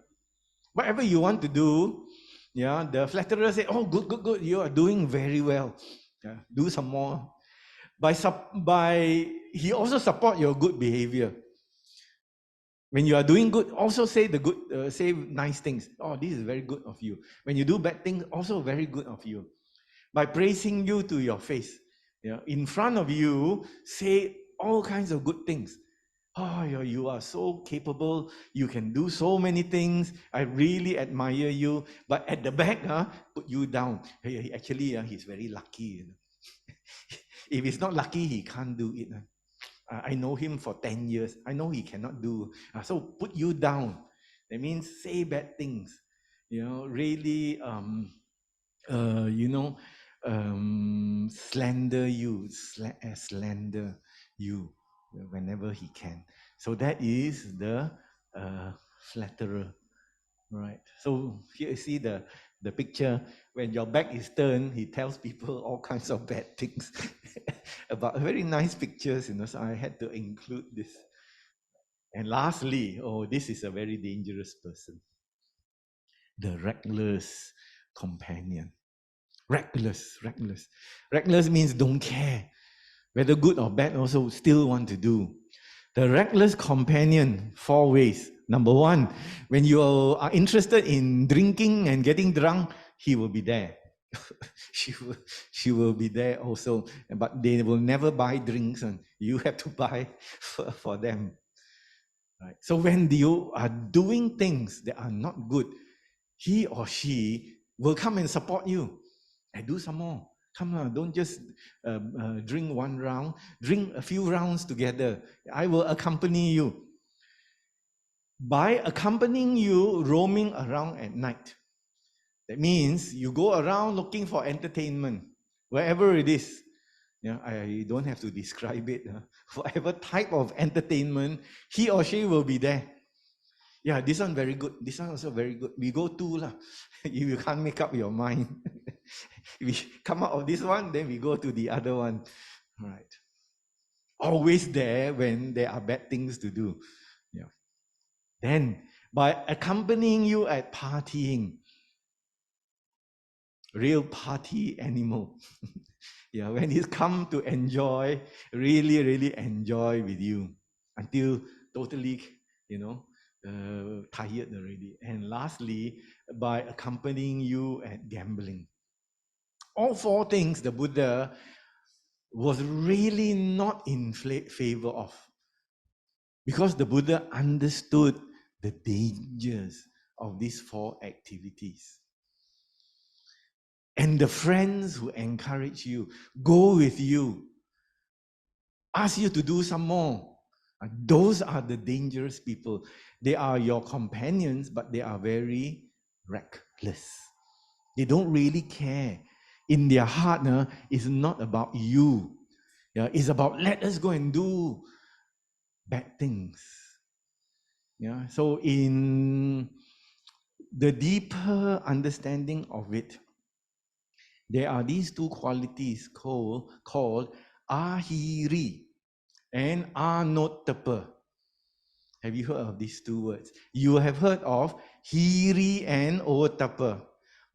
Whatever you want to do, yeah, the flatterer say, oh, good, good, good, you are doing very well. Yeah, do some more. By he also support your good behavior. When you are doing good, also say the good, say nice things. Oh, this is very good of you. When you do bad things, also very good of you. By praising you to your face, yeah, in front of you, say all kinds of good things. Oh, you are so capable. You can do so many things. I really admire you. But at the back, put you down. Hey, actually, he's very lucky. If he's not lucky, he can't do it. I know him for 10 years. I know he cannot do. So put you down. That means say bad things. Really, slander you, slander you whenever he can. So that is the flatterer, right? So here you see the picture. When your back is turned, he tells people all kinds of bad things about very nice pictures, so I had to include this. And lastly, oh, this is a very dangerous person, the reckless companion. Reckless means don't care whether good or bad, also still want to do. The reckless companion, four ways. Number one, when you are interested in drinking and getting drunk, he will be there. she will be there also, but they will never buy drinks, and you have to buy for them. Right? So when you are doing things that are not good, he or she will come and support you. And do some more. Come on, don't just drink one round, drink a few rounds together. I will accompany you. By accompanying you, roaming around at night. That means you go around looking for entertainment, wherever it is. Yeah, I don't have to describe it. Whatever type of entertainment, he or she will be there. Yeah, this one very good. This one also very good. We go to lah. You can't make up your mind. We come out of this one, then we go to the other one. Right. Always there when there are bad things to do. Yeah. Then by accompanying you at partying, real party animal. Yeah, when he's come to enjoy, really enjoy with you until totally, tired already. And lastly, by accompanying you at gambling. All four things the Buddha was really not in favor of, because the Buddha understood the dangers of these four activities. And the friends who encourage you, go with you, ask you to do some more. Those are the dangerous people. They are your companions, but they are very reckless. They don't really care. In their heart, it's not about you. Yeah, it's about let us go and do bad things. Yeah. So in the deeper understanding of it, there are these two qualities called ahiri and anotapa. Have you heard of these two words? You have heard of hiri and otapa,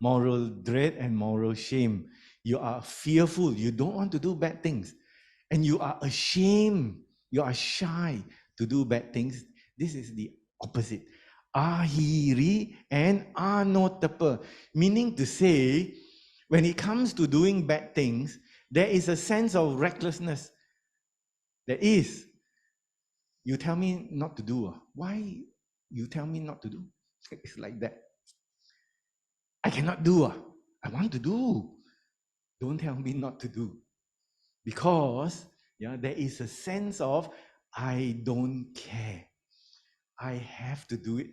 moral dread and moral shame. You are fearful. You don't want to do bad things. And you are ashamed. You are shy to do bad things. This is the opposite. Ahiri and anotapa, meaning to say, when it comes to doing bad things, there is a sense of recklessness. There is. You tell me not to do. Why you tell me not to do? It's like that. I cannot do. I want to do. Don't tell me not to do. Because there is a sense of I don't care. I have to do it.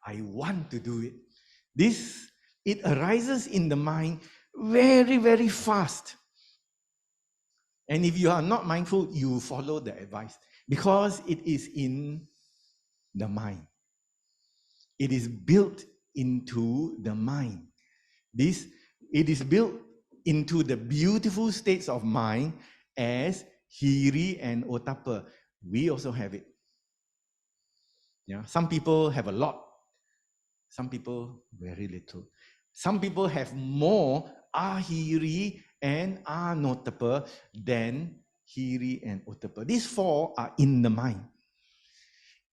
I want to do it. It arises in the mind very fast. And if you are not mindful, you follow the advice because it is in the mind. It is built into the mind. It is built into the beautiful states of mind as hiri and ottappa. We also have it. Yeah, some people have a lot. Some people very little. Some people have more ahiri and anottappa than hiri and ottappa. These four are in the mind.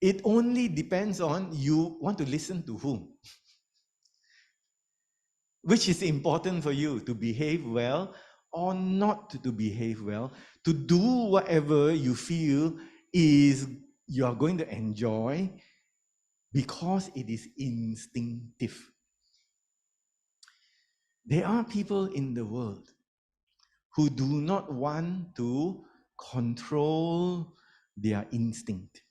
It only depends on you want to listen to whom. Which is important for you, to behave well or not to behave well, to do whatever you feel is you are going to enjoy because it is instinctive. There are people in the world who do not want to control their instinct.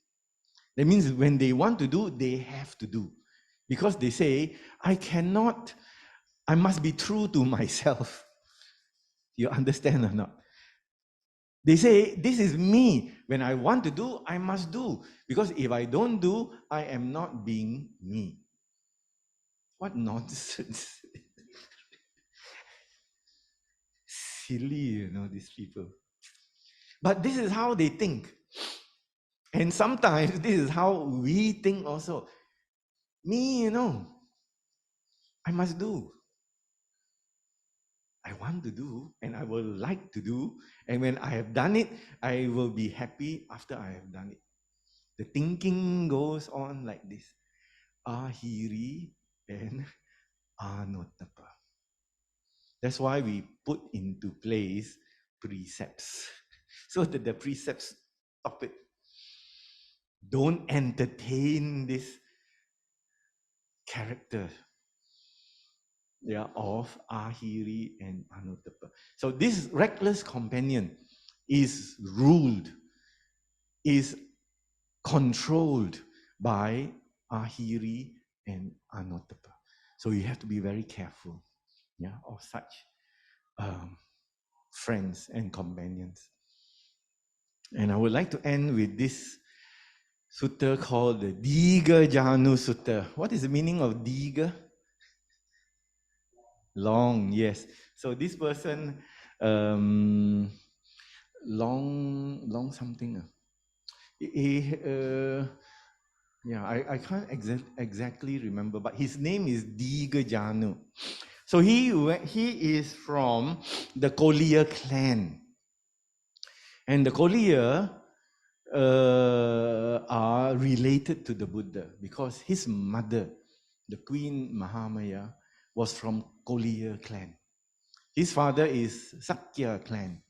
That means when they want to do, they have to do. Because they say, I must be true to myself. You understand or not? They say, this is me. When I want to do, I must do. Because if I don't do, I am not being me. What nonsense. Silly, these people. But this is how they think. And sometimes this is how we think also. Me, I must do. I want to do, and I will like to do. And when I have done it, I will be happy after I have done it. The thinking goes on like this. Ahiri and anottappa. That's why we put into place precepts. So that the precepts stop it. Don't entertain this character of ahiri and anottappa. So this reckless companion is ruled, is controlled by ahiri and anottappa. So you have to be very careful of such friends and companions. And I would like to end with this sutta called the Diga Janu Sutta. What is the meaning of Diga? Long, yes. So this person, long something. I can't exactly remember, but his name is Diga Janu. So he is from the Kolia clan. And the Kolia are related to the Buddha because his mother, the Queen Mahamaya, was from Kolia clan. His father is Sakya clan.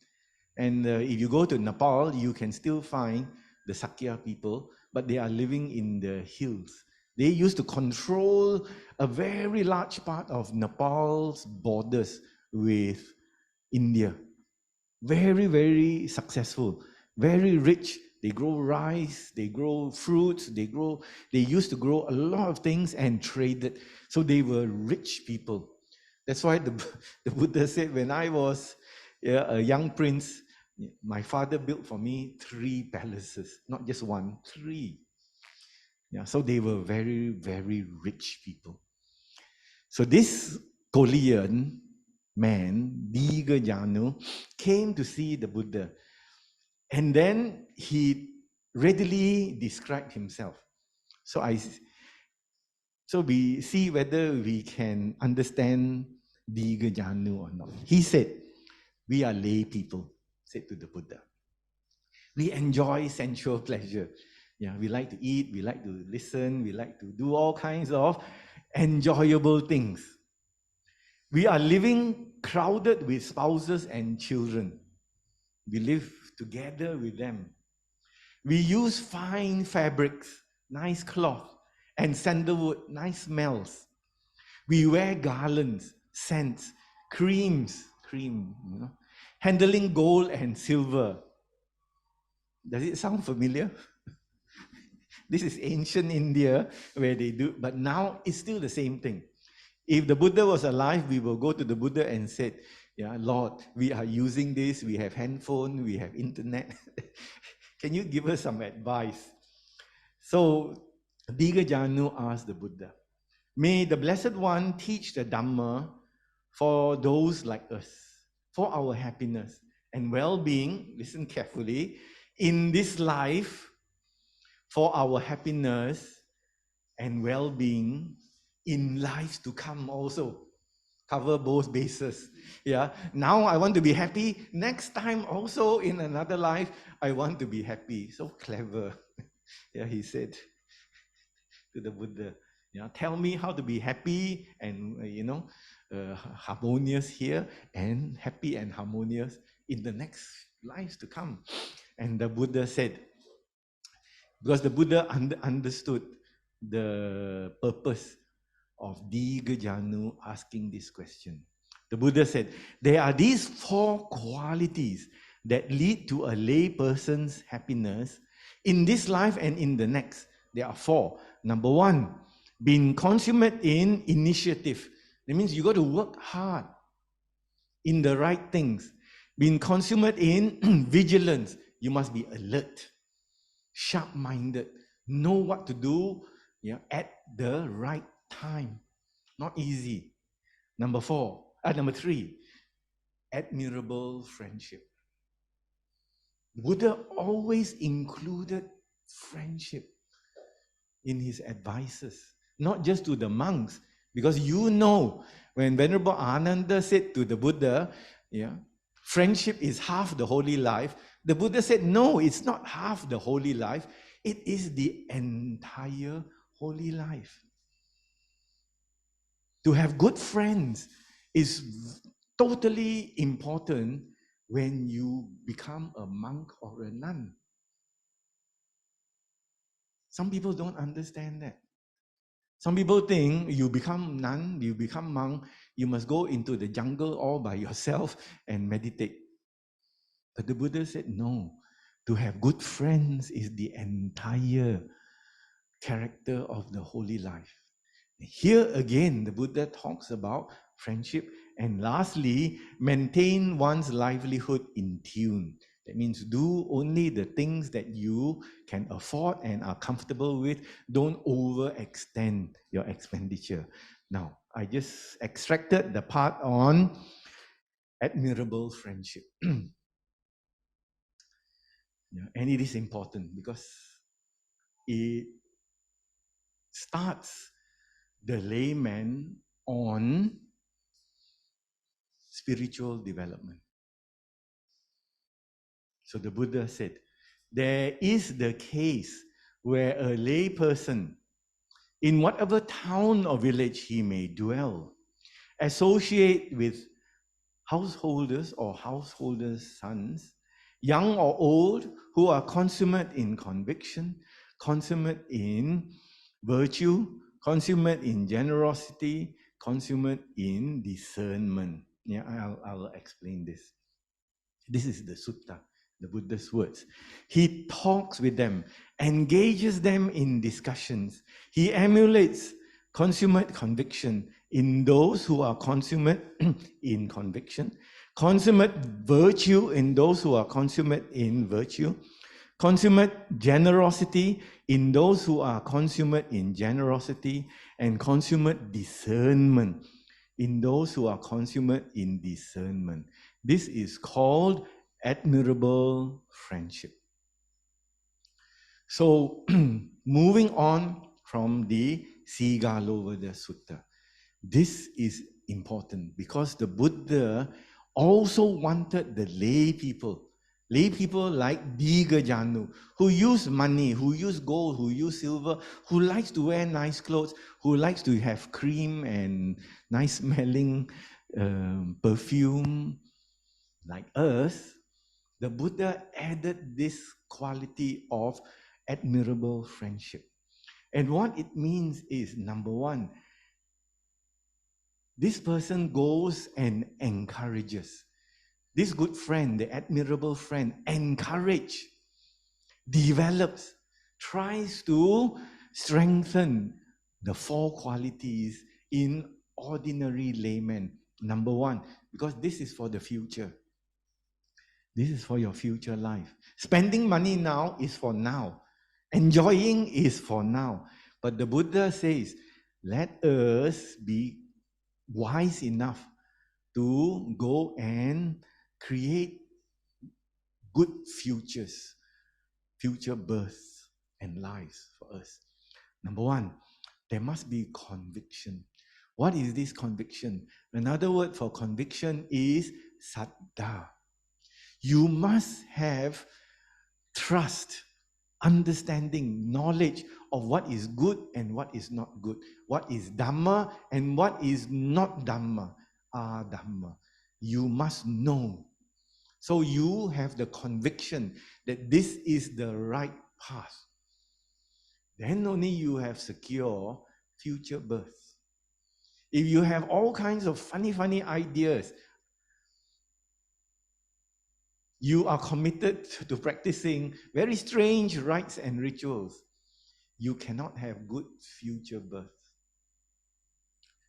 And if you go to Nepal, you can still find the Sakya people, but they are living in the hills. They used to control a very large part of Nepal's borders with India. Very, very successful, very rich. They grow rice, they grow fruits, they used to grow a lot of things and traded. So they were rich people. That's why the Buddha said, when I was a young prince, my father built for me 3 palaces, not just 1, 3. So they were very, very rich people. So this Korean man, Diga Janu, came to see the Buddha. And then he readily described himself. So we see whether we can understand Diga Janu or not. He said, we are lay people, said to the Buddha. We enjoy sensual pleasure. We like to eat, we like to listen, we like to do all kinds of enjoyable things. We are living crowded with spouses and children. We live together with them. We use fine fabrics, nice cloth, and sandalwood, nice smells. We wear garlands, scents, cream, handling gold and silver. Does it sound familiar? This is ancient India where they do, but now it's still the same thing. If the Buddha was alive, we will go to the Buddha and say, Yeah, Lord, we are using this, we have handphone, we have internet. Can you give us some advice? So, Digajanu asked the Buddha, may the Blessed One teach the Dhamma for those like us, for our happiness and well-being, listen carefully, in this life, for our happiness and well-being in lives to come also. Cover both bases. Yeah. Now I want to be happy. Next time also in another life, I want to be happy. So clever. Yeah, he said to the Buddha, yeah, tell me how to be happy and harmonious here and happy and harmonious in the next lives to come. And the Buddha said, because the Buddha understood the purpose of Digajanu asking this question. The Buddha said, there are these 4 qualities that lead to a lay person's happiness in this life and in the next. There are 4. Number 1, being consummate in initiative. That means you got to work hard in the right things. Being consummate in vigilance. You must be alert, sharp-minded, know what to do, yeah, at the right time. Not easy. Number 3, admirable friendship. Buddha always included friendship in his advices, not just to the monks, because when Venerable Ananda said to the Buddha, yeah, friendship is half the holy life, the Buddha said, no, it's not half the holy life, it is the entire holy life. To have good friends is totally important when you become a monk or a nun. Some people don't understand that. Some people think you become nun, you become monk, you must go into the jungle all by yourself and meditate. But the Buddha said, no, to have good friends is the entire character of the holy life. Here again, the Buddha talks about friendship. And lastly, maintain one's livelihood in tune. That means do only the things that you can afford and are comfortable with. Don't overextend your expenditure. Now, I just extracted the part on admirable friendship. Yeah, and it is important because it starts the layman on spiritual development. So the Buddha said, there is the case where a lay person, in whatever town or village he may dwell, associate with householders or householders' sons, young or old, who are consummate in conviction, consummate in virtue, consummate in generosity, consummate in discernment. Yeah, I'll explain this. This is the sutta, the Buddha's words. He talks with them, engages them in discussions. He emulates consummate conviction in those who are consummate in conviction, consummate virtue in those who are consummate in virtue, consummate generosity in those who are consummate in generosity, and consummate discernment in those who are consummate in discernment. This is called admirable friendship. So, moving on from the Sigalovada Sutta, this is important because the Buddha also wanted the lay people like Digajanu, who use money, who use gold, who use silver, who likes to wear nice clothes, who likes to have cream and nice smelling perfume, like us. The Buddha added this quality of admirable friendship. And what it means is, number 1, this person goes and encourages. This good friend, the admirable friend, encourages, develops, tries to strengthen the 4 qualities in ordinary laymen. Number 1, Because this is for the future. This is for your future life. Spending money now is for now. Enjoying is for now. But the Buddha says, let us be wise enough to go and create good futures, future births and lives for us. Number one, there must be conviction. What is this conviction? Another word for conviction is saddha. You must have trust, understanding, knowledge of what is good and what is not good, what is Dhamma and what is not Dhamma, Dhamma. You must know. So you have the conviction that this is the right path. Then only you have secure future birth. If you have all kinds of funny ideas, you are committed to practicing very strange rites and rituals, you cannot have good future birth.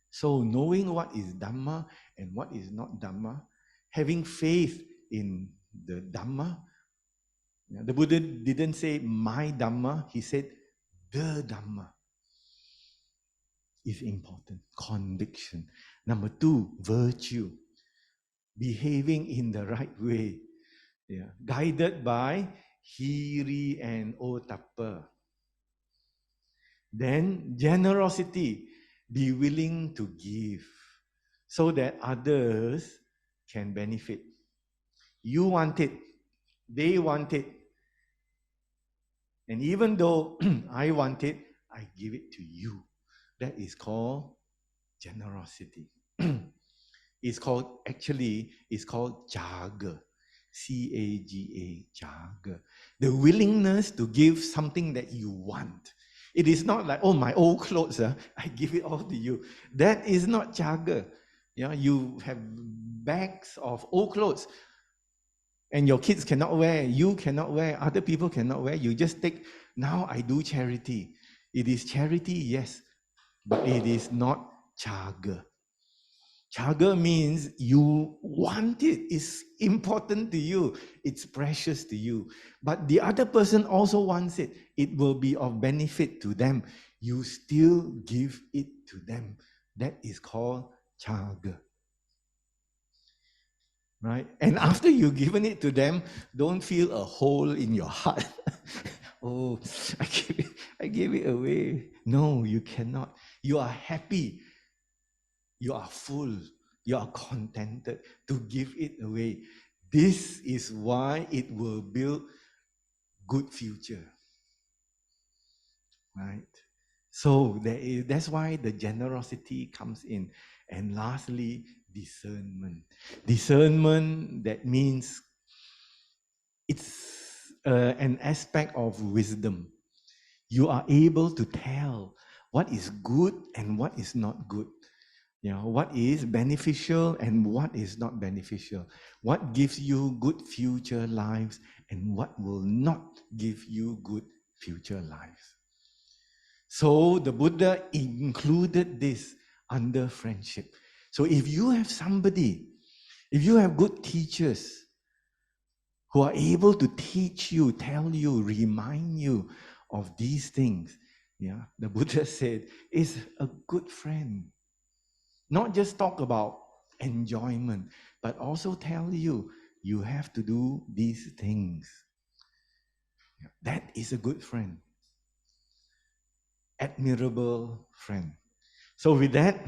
So knowing what is Dhamma and what is not Dhamma, having faith in the Dhamma. The Buddha didn't say my Dhamma, he said the Dhamma is important. Conviction. Number two, virtue. Behaving in the right way. Yeah. Guided by Hiri and Ottappa. Then generosity. Be willing to give so that others can benefit. You want it, they want it. And even though I want it, I give it to you. That is called generosity. It's called jaga. C-A-G-A, jaga. The willingness to give something that you want. It is not like, oh, my old clothes, I give it all to you. That is not jaga. Yeah, you have bags of old clothes and your kids cannot wear, you cannot wear, other people cannot wear. You just take, now I do charity. It is charity, yes, but it is not jaga. Jaga means you want it, it's important to you, it's precious to you. But the other person also wants it, it will be of benefit to them. You still give it to them. That is called jaga. Right? And after you've given it to them, don't feel a hole in your heart. Oh, I gave it away. No, you cannot. You are happy. You are full. You are contented to give it away. This is why it will build good future. Right? So that's why the generosity comes in. And lastly, discernment. Discernment, that means it's an aspect of wisdom. You are able to tell what is good and what is not good. You know, what is beneficial and what is not beneficial. What gives you good future lives and what will not give you good future lives. So the Buddha included this under friendship. So if you have somebody, if you have good teachers who are able to teach you, tell you, remind you of these things, yeah, the Buddha said, is a good friend. Not just talk about enjoyment, but also tell you, you have to do these things. Yeah, that is a good friend. Admirable friend. So with that,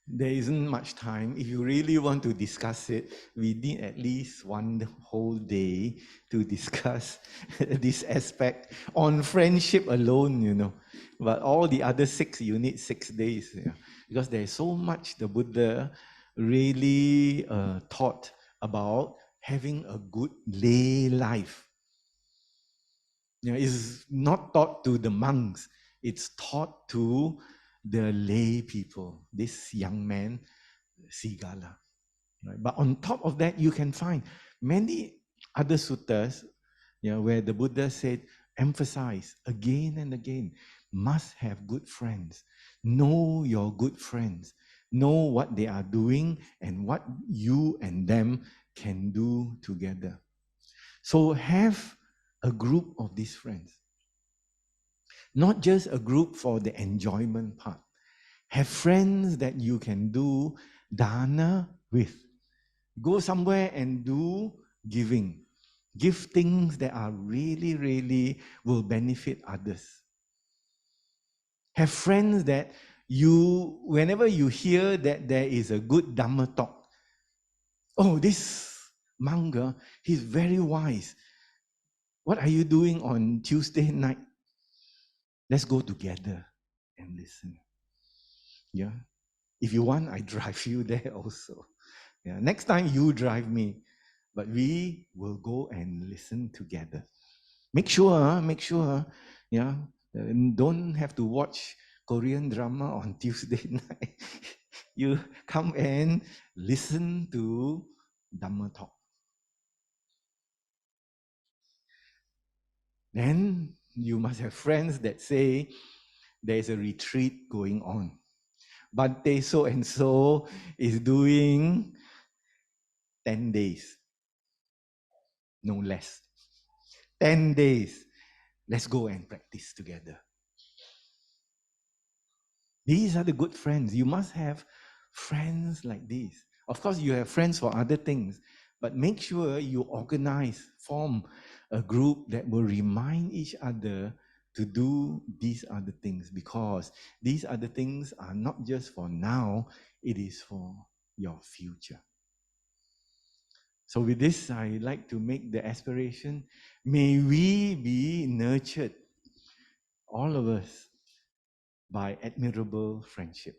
there isn't much time. If you really want to discuss it, we need at least one whole day to discuss this aspect on friendship alone, you know. But all the other 6, you need 6 days, yeah. Because there's so much the Buddha really taught about having a good lay life. You know, it's not taught to the monks, it's taught to the lay people. This young man, Sigala. Right? But on top of that, you can find many other suttas, you know, where the Buddha said, emphasize again and again, must have good friends. Know your good friends. know what they are doing and what you and them can do together. So have a group of these friends, not just a group for the enjoyment part. Have friends that you can do dana with. Go somewhere and do giving. Give things that are really, really will benefit others. Have friends that you, whenever you hear that there is a good Dhamma talk, oh, this manga, he's very wise. What are you doing on Tuesday night? Let's go together and listen. Yeah. If you want, I drive you there also. Yeah. Next time you drive me, but we will go and listen together. Make sure, yeah, don't have to watch Korean drama on Tuesday night. You come and listen to Dhamma talk. Then you must have friends that say there's a retreat going on. Bante so and so is doing 10 days, no less. 10 days. Let's go and practice together. These are the good friends. You must have friends like these. Of course, you have friends for other things, but make sure you organize, form a group that will remind each other to do these other things, because these other things are not just for now, it is for your future. So with this, I like to make the aspiration, may we be nurtured, all of us, by admirable friendship.